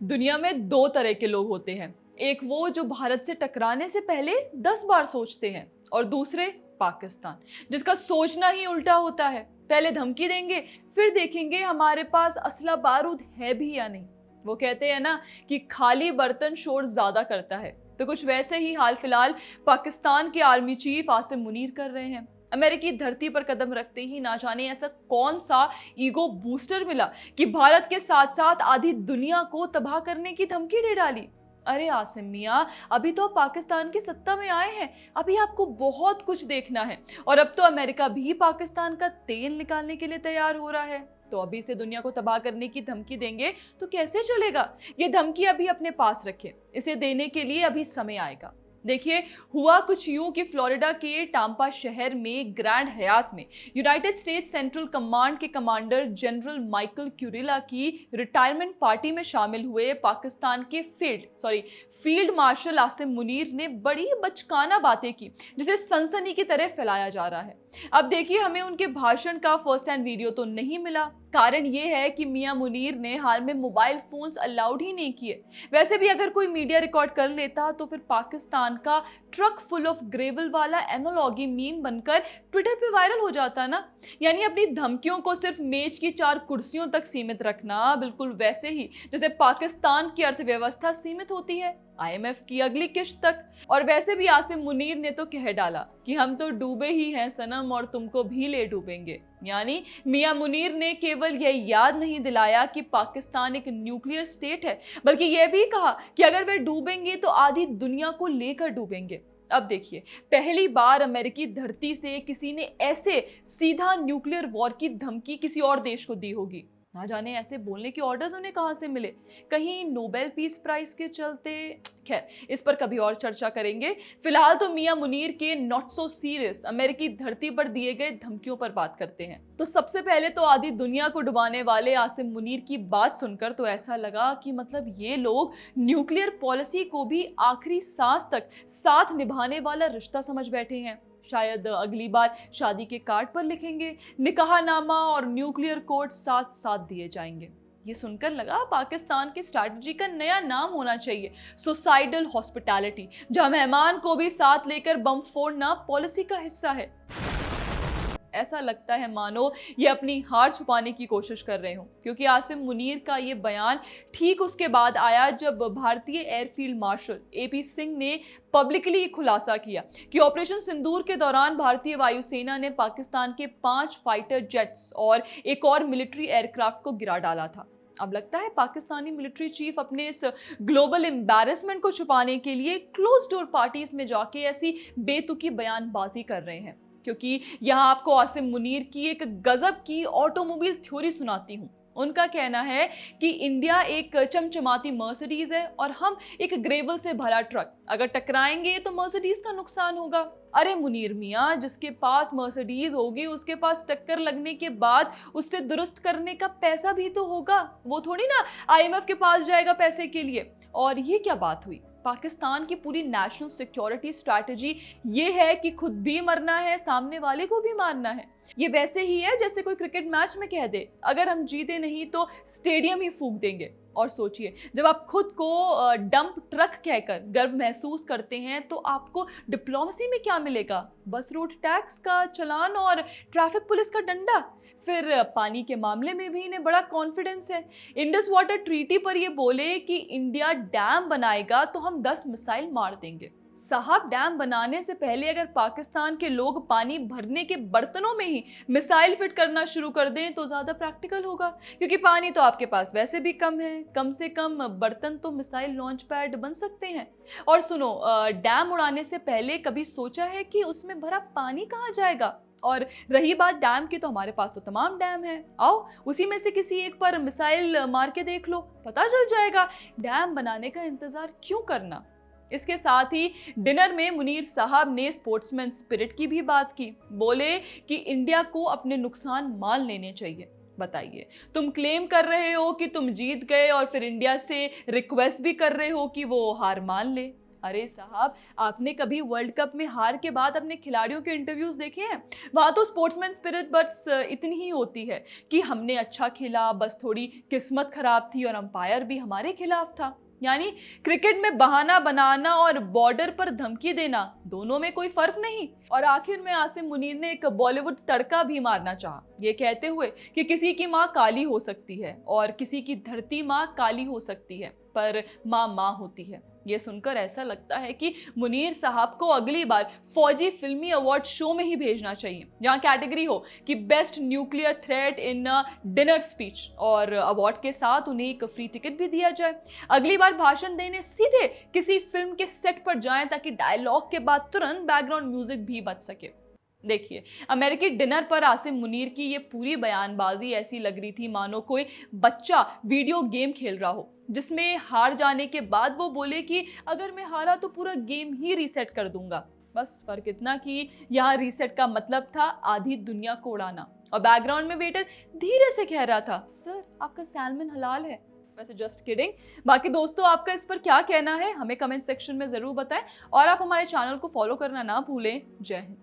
दुनिया में दो तरह के लोग होते हैं। एक वो जो भारत से टकराने से पहले 10 बार सोचते हैं, और दूसरे पाकिस्तान, जिसका सोचना ही उल्टा होता है। पहले धमकी देंगे, फिर देखेंगे हमारे पास असला बारूद है भी या नहीं। वो कहते हैं ना कि खाली बर्तन शोर ज्यादा करता है। तो कुछ वैसे ही हाल फिलहाल पाकिस्तान के आर्मी चीफ आसिम मुनीर कर रहे हैं। अमेरिकी धरती पर कदम रखते ही ना जाने ऐसा कौन सा ईगो बूस्टर मिला कि भारत के साथ साथ आधी दुनिया को तबाह करने की धमकी दे डाली। अरे आसिम मियां, अभी तो आप पाकिस्तान की सत्ता में आए हैं, अभी आपको बहुत कुछ देखना है। और अब तो अमेरिका भी पाकिस्तान का तेल निकालने के लिए तैयार हो रहा है। तो अभी से दुनिया को तबाह करने की धमकी देंगे तो कैसे चलेगा? ये धमकी अभी अपने पास रखें, इसे देने के लिए अभी समय आएगा। देखिए, हुआ कुछ यूं कि फ्लोरिडा के टाम्पा शहर में ग्रैंड हयात में यूनाइटेड स्टेट्स सेंट्रल कमांड के कमांडर जनरल माइकल क्यूरिला की रिटायरमेंट पार्टी में शामिल हुए पाकिस्तान के फील्ड मार्शल आसिम मुनीर ने बड़ी बचकाना बातें की, जिसे सनसनी की तरह फैलाया जा रहा है। अब देखिए, हमें उनके भाषण का फर्स्ट हैंड वीडियो तो नहीं मिला। कारण यह है कि मियां मुनीर ने हाल में मोबाइल फोन्स अलाउड ही नहीं किए। वैसे भी अगर कोई मीडिया रिकॉर्ड कर लेता तो फिर पाकिस्तान का ट्रक फुल ऑफ ग्रेवल वाला एनोलॉगी मीम बनकर ट्विटर पे वायरल हो जाता ना। यानी अपनी धमकियों को सिर्फ मेज की 4 कुर्सियों तक सीमित रखना, बिल्कुल वैसे ही जैसे पाकिस्तान की अर्थव्यवस्था सीमित होती है IMF की अगली किश्त तक। और वैसे भी आसिम मुनीर ने तो कह डाला कि हम तो डूबे ही हैं सनम, और तुमको भी ले डूबेंगे। यानी मियां मुनीर ने केवल यह याद नहीं दिलाया कि पाकिस्तान एक न्यूक्लियर स्टेट है, बल्कि यह भी कहा कि अगर वे डूबेंगे तो आधी दुनिया को लेकर डूबेंगे। अब देखिए, पहली बार अमेरिकी धरती से किसी ने ऐसे सीधा न्यूक्लियर वॉर की धमकी किसी और देश को दी होगी। ना जाने ऐसे बोलने के ऑर्डर्स उन्हें कहां से मिले, कहीं नोबेल पीस प्राइज के चलते? खैर, इस पर कभी और चर्चा करेंगे। फिलहाल तो मियां मुनीर के नॉट सो सीरियस अमेरिकी धरती पर दिए गए धमकियों पर बात करते हैं। तो सबसे पहले तो आधी दुनिया को डुबाने वाले आसिम मुनीर की बात सुनकर तो ऐसा लगा कि मतलब ये लोग न्यूक्लियर पॉलिसी को भी आखिरी सांस तक साथ निभाने वाला रिश्ता समझ बैठे हैं। शायद अगली बार शादी के कार्ड पर लिखेंगे निकाहनामा और न्यूक्लियर कोड साथ साथ दिए जाएंगे। ये सुनकर लगा पाकिस्तान की स्ट्रैटेजी का नया नाम होना चाहिए, सुसाइडल हॉस्पिटैलिटी, जहां मेहमान को भी साथ लेकर बम फोड़ना पॉलिसी का हिस्सा है। ऐसा लगता है मानो ये अपनी हार छुपाने की कोशिश कर रहे हो, क्योंकि आसिम मुनीर का ये बयान ठीक उसके बाद आया जब भारतीय एयरफील्ड मार्शल AP सिंह ने पब्लिकली खुलासा किया कि ऑपरेशन सिंदूर के दौरान भारतीय वायुसेना ने पाकिस्तान के 5 फाइटर जेट्स और एक और मिलिट्री एयरक्राफ्ट को गिरा डाला था। अब लगता है पाकिस्तानी मिलिट्री चीफ अपने इस ग्लोबल एम्बैरेसमेंट को छुपाने के लिए क्लोज डोर पार्टीज में जाके ऐसी बेतुकी बयानबाजी कर रहे हैं। क्योंकि यहाँ आपको आसिम मुनीर की एक गजब की ऑटोमोबाइल थ्योरी सुनाती हूँ। उनका कहना है कि इंडिया एक चमचमाती मर्सिडीज है और हम एक ग्रेवल से भरा ट्रक। अगर टकराएंगे तो मर्सिडीज का नुकसान होगा। अरे मुनीर मियां, जिसके पास मर्सिडीज होगी उसके पास टक्कर लगने के बाद उससे दुरुस्त करने का पैसा भी तो होगा। वो थोड़ी ना IMF के पास जाएगा पैसे के लिए। और ये क्या बात हुई? पाकिस्तान की पूरी नेशनल सिक्योरिटी स्ट्रैटेजी ये है कि खुद भी मरना है, सामने वाले को भी मारना है। ये वैसे ही है जैसे कोई क्रिकेट मैच में कह दे अगर हम जीते नहीं तो स्टेडियम ही फूंक देंगे। और सोचिए, जब आप खुद को डंप ट्रक कहकर गर्व महसूस करते हैं तो आपको डिप्लोमेसी में क्या मिलेगा? बस रोड टैक्स का चालान और ट्रैफिक पुलिस का डंडा। फिर पानी के मामले में भी इन्हें बड़ा कॉन्फिडेंस है। इंडस वाटर ट्रीटी पर ये बोले कि इंडिया डैम बनाएगा तो हम 10 मिसाइल मार देंगे। साहब, डैम बनाने से पहले अगर पाकिस्तान के लोग पानी भरने के बर्तनों में ही मिसाइल फिट करना शुरू कर दें तो ज्यादा प्रैक्टिकल होगा, क्योंकि पानी तो आपके पास वैसे भी कम है। कम से कम बर्तन तो मिसाइल लॉन्च पैड बन सकते हैं। और सुनो, डैम उड़ाने से पहले कभी सोचा है कि उसमें भरा पानी कहाँ जाएगा? और रही बात डैम की, तो हमारे पास तो तमाम डैम है। आओ उसी में से किसी एक पर मिसाइल मार के देख लो, पता चल जाएगा। डैम बनाने का इंतजार क्यों करना? इसके साथ ही डिनर में मुनीर साहब ने स्पोर्ट्समैन स्पिरिट की भी बात की। बोले कि इंडिया को अपने नुकसान मान लेने चाहिए। बताइए, तुम क्लेम कर रहे हो कि तुम जीत गए और फिर इंडिया से रिक्वेस्ट भी कर रहे हो कि वो हार मान ले। अरे साहब, आपने कभी वर्ल्ड कप में हार के बाद अपने खिलाड़ियों के इंटरव्यूज देखे हैं? वहां तो स्पोर्ट्समैन स्पिरिट बस इतनी ही होती है कि हमने अच्छा खेला, बस थोड़ी किस्मत खराब थी और अंपायर भी हमारे खिलाफ था। यानी क्रिकेट में बहाना बनाना और बॉर्डर पर धमकी देना, दोनों में कोई फर्क नहीं। और आखिर में आसिम मुनीर ने एक बॉलीवुड तड़का भी मारना चाहा, ये कहते हुए कि किसी की माँ काली हो सकती है और किसी की धरती माँ काली हो सकती है, पर माँ माँ होती है। ये सुनकर ऐसा लगता है कि मुनीर साहब को अगली बार फौजी फिल्मी अवार्ड शो में ही भेजना चाहिए, जहाँ कैटेगरी हो कि best nuclear threat in dinner speech, और अवार्ड के साथ उन्हें एक फ्री टिकट भी दिया जाए। अगली बार भाषण देने सीधे किसी फिल्म के सेट पर जाएं, ताकि डायलॉग के बाद तुरंत बैकग्राउंड म्यूजिक भी बज सके। देखिए, अमेरिकी डिनर पर आसिम मुनीर की ये पूरी बयानबाजी ऐसी लग रही थी मानो कोई बच्चा वीडियो गेम खेल रहा हो, जिसमें हार जाने के बाद वो बोले कि अगर मैं हारा तो पूरा गेम ही रीसेट कर दूंगा। बस फर्क इतना कि यहाँ रीसेट का मतलब था आधी दुनिया को उड़ाना, और बैकग्राउंड में वेटर धीरे से कह रहा था, सर आपका सैल्मन हलाल है। वैसे जस्ट किडिंग। बाकी दोस्तों, आपका इस पर क्या कहना है हमें कमेंट सेक्शन में जरूर बताएं, और आप हमारे चैनल को फॉलो करना ना भूलें। जय हिंद।